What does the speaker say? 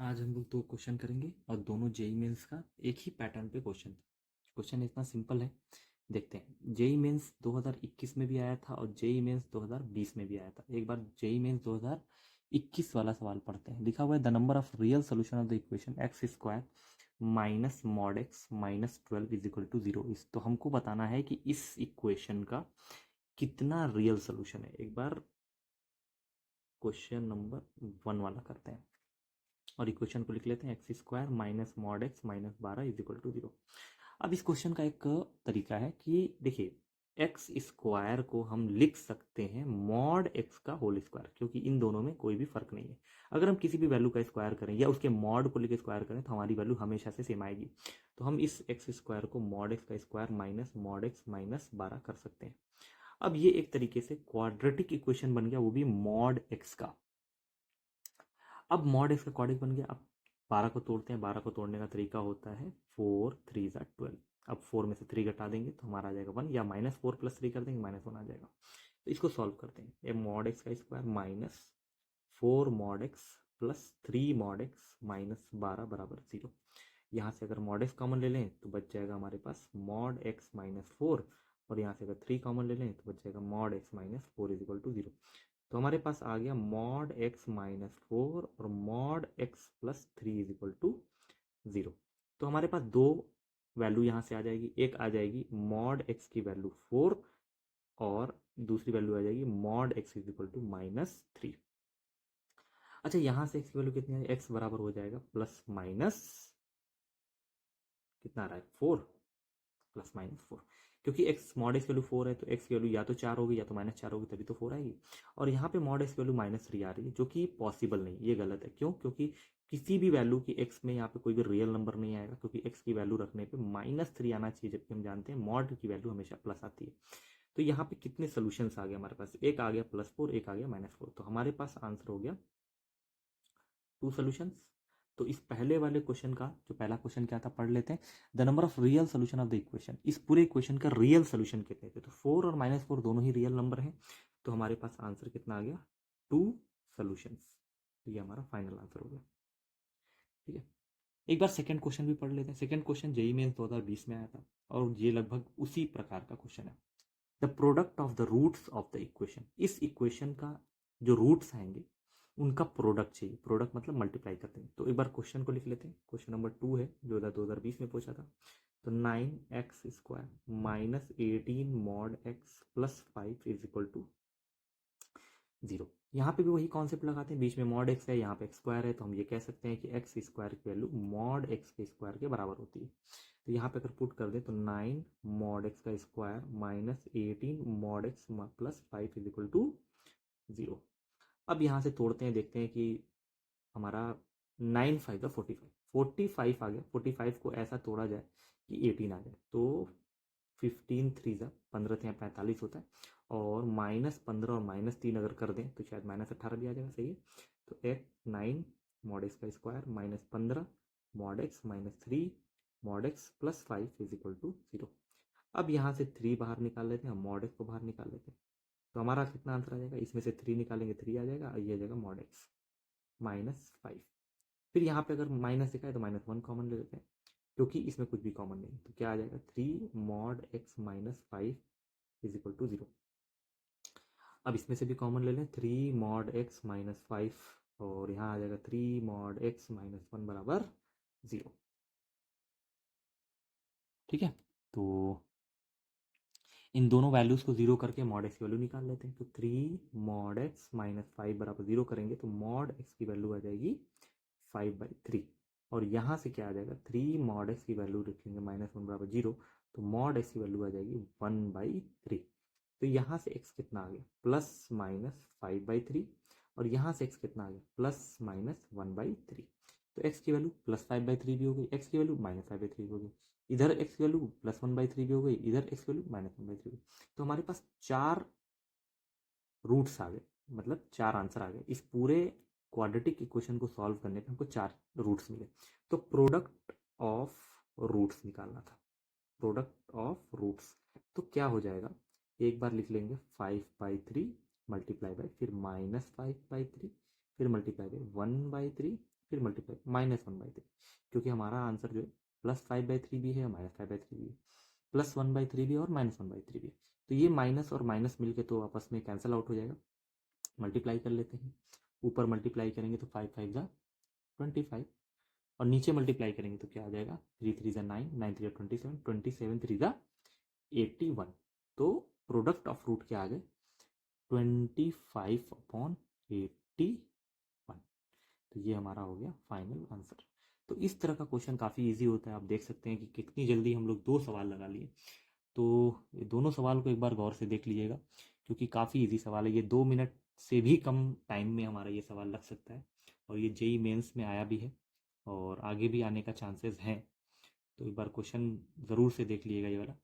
आज हम लोग दो क्वेश्चन करेंगे और दोनों जेई मेंस का एक ही पैटर्न पे क्वेश्चन। क्वेश्चन इतना सिंपल है, देखते हैं। जेई मेंस 2021 में भी आया था और जेई मेंस 2020 में भी आया था। एक बार जेई मेंस 2021 वाला सवाल पढ़ते हैं। लिखा हुआ है the number of real solution of the equation x square minus mod x minus 12 is equal to 0। इस तो हमको बताना है कि इस इक्वेशन का कितना रियल सोल्यूशन है। एक बार क्वेश्चन नंबर 1 वाला करते हैं और इक्वेशन को लिख लेते हैं x square minus mod x minus 12 is equal to 0। अब इस क्वेश्चन का एक तरीका है कि देखिए, एक्स स्क्वायर को हम लिख सकते हैं मॉड एक्स का होल स्क्वायर, क्योंकि इन दोनों में कोई भी फर्क नहीं है। अगर हम किसी भी वैल्यू का स्क्वायर करें या उसके मॉड को लेकर स्क्वायर करें तो हमारी वैल्यू हमेशा से सेम आएगी। तो हम इस एक्स स्क्वायर को मॉड एक्स का square minus mod x minus 12 कर सकते हैं। अब ये एक तरीके से क्वाड्रेटिक इक्वेशन बन गया, वो भी मॉड एक्स का। अब मॉड एक्स का क्वाड्रिक बन गया। अब 12 को तोड़ते हैं। 12 को तोड़ने का तरीका होता है 4 3 ज़ा 12। अब 4 में से 3 घटा देंगे तो हमारा आ जाएगा 1, या माइनस 4 प्लस 3 कर देंगे माइनस 1 आ जाएगा। तो इसको सॉल्व करते हैं। ये मॉड एक्स का square minus 4 mod x plus 3 mod x minus 12 बराबर 0। यहाँ से अगर मॉड एक्स कॉमन ले लें तो बच जाएगा हमारे पास मॉड एक्स माइनस 4, और यहाँ से अगर 3 कॉमन ले लें तो बच जाएगा mod x minus 4 is equal to 0। तो हमारे पास आ गया मॉड एक्स माइनस 4 और mod x plus 3 is equal to 0। तो हमारे पास दो वैल्यू यहाँ से आ जाएगी। एक आ जाएगी मॉड एक्स की वैल्यू 4 और दूसरी वैल्यू आ जाएगी mod x is equal to minus 3। अच्छा, यहाँ से एक्स की वैल्यू कितनी है? एक्स बराबर हो जाएगा प्लस माइनस कितना आ रहा है 4, प्लस माइनस 4। क्योंकि एक्स मॉड एक्स वैल्यू 4 है तो एक्स की वैल्यू या तो 4 होगी या तो माइनस 4 होगी, तभी तो 4 आएगी। और यहाँ पे मॉड एक्स वैल्यू माइनस 3 आ रही है, जो कि पॉसिबल नहीं, ये गलत है। क्यों? क्योंकि किसी भी वैल्यू की एक्स में यहाँ पे कोई भी रियल नंबर नहीं आएगा, क्योंकि एक्स की वैल्यू रखने पे माइनस 3 आना चाहिए, जबकि हम जानते हैं मॉड की वैल्यू हमेशा प्लस आती है। तो यहाँ पे कितने सोल्यूशन आ गए हमारे पास? एक आ गया +4, एक आ गया -4। तो हमारे पास आंसर हो गया 2 सोल्यूशंस। तो इस पहले वाले क्वेश्चन का जो पहला क्वेश्चन क्या था पढ़ लेते हैं। The number of real solution of the equation, इस पूरे इक्वेशन का रियल सोल्यूशन कितने थे? तो 4 और -4 दोनों ही रियल नंबर हैं। तो हमारे पास आंसर कितना आ गया? 2 सोल्यूशंस। तो ये हमारा फाइनल आंसर हो गया। ठीक है, एक बार सेकंड क्वेश्चन भी पढ़ लेते हैं। सेकंड क्वेश्चन जेईई मेंस 2020 में आया था और ये लगभग उसी प्रकार का क्वेश्चन है। The product of the roots of the equation, इस इक्वेशन का जो रूट्स आएंगे उनका प्रोडक्ट चाहिए। प्रोडक्ट मतलब मल्टीप्लाई करते हैं। तो एक बार क्वेश्चन को लिख लेते हैं। क्वेश्चन नंबर 2 है जो 2020 में पूछा था। तो 9x square minus 18 mod x plus 5 is equal to 0। यहाँ पे भी वही कॉन्सेप्ट लगाते हैं, बीच में मॉड एक्स है, यहाँ पे एक्स स्क्वायर है, तो हम ये कह सकते हैं कि एक्स स्क्वायर की वैल्यू मॉड एक्स के स्क्वायर के बराबर होती है। तो यहाँ पे अगर पुट कर दें तो 9 मॉड एक्स का square minus 18 mod x plus 5 is equal to 0। अब यहाँ से तोड़ते हैं, देखते हैं कि हमारा 9 5 45, 45 आ गया। 45 को ऐसा तोड़ा जाए कि 18 आ जाए तो 15 3 ज़ा 15 थे 45 होता है, और -15 और -3 अगर कर दें तो शायद -18 भी आ जाएगा। सही है। तो एक 9 मॉड एक्स का square -15 mod x -3 mod x plus 5 is equal to 0। अब यहाँ से 3 बाहर निकाल लेते हैं, हम मॉड एक्स को बाहर निकाल लेते हैं। तो हमारा कितना आंसर आ जाएगा? इसमें से 3 निकालेंगे 3 आ जाएगा, और ये आ जाएगा मॉड एक्स -5। फिर यहाँ पे अगर माइनस दिखा है तो -1 कॉमन ले लेते हैं, क्योंकि इसमें कुछ भी कॉमन नहीं। तो क्या आ जाएगा? 3 mod x -5 is equal to 0। अब इसमें से भी कॉमन ले लें, 3 मॉड एक्स -5, और यहाँ आ जाएगा 3 मॉड एक्स -1 बराबर 0। ठीक है, तो इन दोनों वैल्यूज को 0 करके मॉड एक्स की वैल्यू निकाल लेते हैं। तो 3 मॉड एक्स -5 बराबर 0 करेंगे तो मॉड एक्स की वैल्यू आ जाएगी 5/3। और यहाँ से क्या आ जाएगा? 3 मॉड एक्स की वैल्यू रखेंगे -1 बराबर 0, तो मॉड एक्स की वैल्यू आ जाएगी 1/3। तो यहाँ से x कितना आ गया? प्लस माइनस 5/3, और यहाँ से x कितना आ गया? Plus minus 1/3। तो x की वैल्यू +5/3 भी हो गई, x की वैल्यू -5/3 भी हो गई, इधर x की वैल्यू +1/3 भी हो गई, इधर x की वैल्यू -1/3 भी। तो हमारे पास 4 रूट्स आ गए, मतलब 4 आंसर आ गए। इस पूरे क्वाड्रेटिक इक्वेशन को सॉल्व करने पे हमको 4 रूट्स मिले। तो प्रोडक्ट ऑफ रूट्स निकालना था। प्रोडक्ट ऑफ रूट्स तो क्या हो जाएगा? एक बार लिख लेंगे 5/3 मल्टीप्लाई बाय, फिर -5/3, फिर मल्टीप्लाई बाय 1/3, फिर मल्टीप्लाई -1/3, क्योंकि हमारा आंसर जो है +5/3 भी है, -5/3 भी है, +1/3 भी है और -1/3 भी है। तो ये माइनस और माइनस मिलके तो आपस में कैंसिल आउट हो जाएगा। मल्टीप्लाई कर लेते हैं, ऊपर मल्टीप्लाई करेंगे तो 5 5 जा 25, और नीचे मल्टीप्लाई करेंगे तो क्या आ जाएगा, 3 3 जा 9, 9 3 जा 27, 27 3 जा 81। तो प्रोडक्ट ऑफ रूट क्या आ गए, 25/81। तो ये हमारा हो गया फाइनल आंसर। तो इस तरह का क्वेश्चन काफ़ी इजी होता है। आप देख सकते हैं कि कितनी जल्दी हम लोग 2 सवाल लगा लिए। तो ये दोनों सवाल को एक बार गौर से देख लीजिएगा, क्योंकि काफ़ी इजी सवाल है। ये 2 मिनट से भी कम टाइम में हमारा ये सवाल लग सकता है, और ये जेई मेंस में आया भी है और आगे भी आने का चांसेस हैं। तो एक बार क्वेश्चन ज़रूर से देख लीजिएगा ये वाला।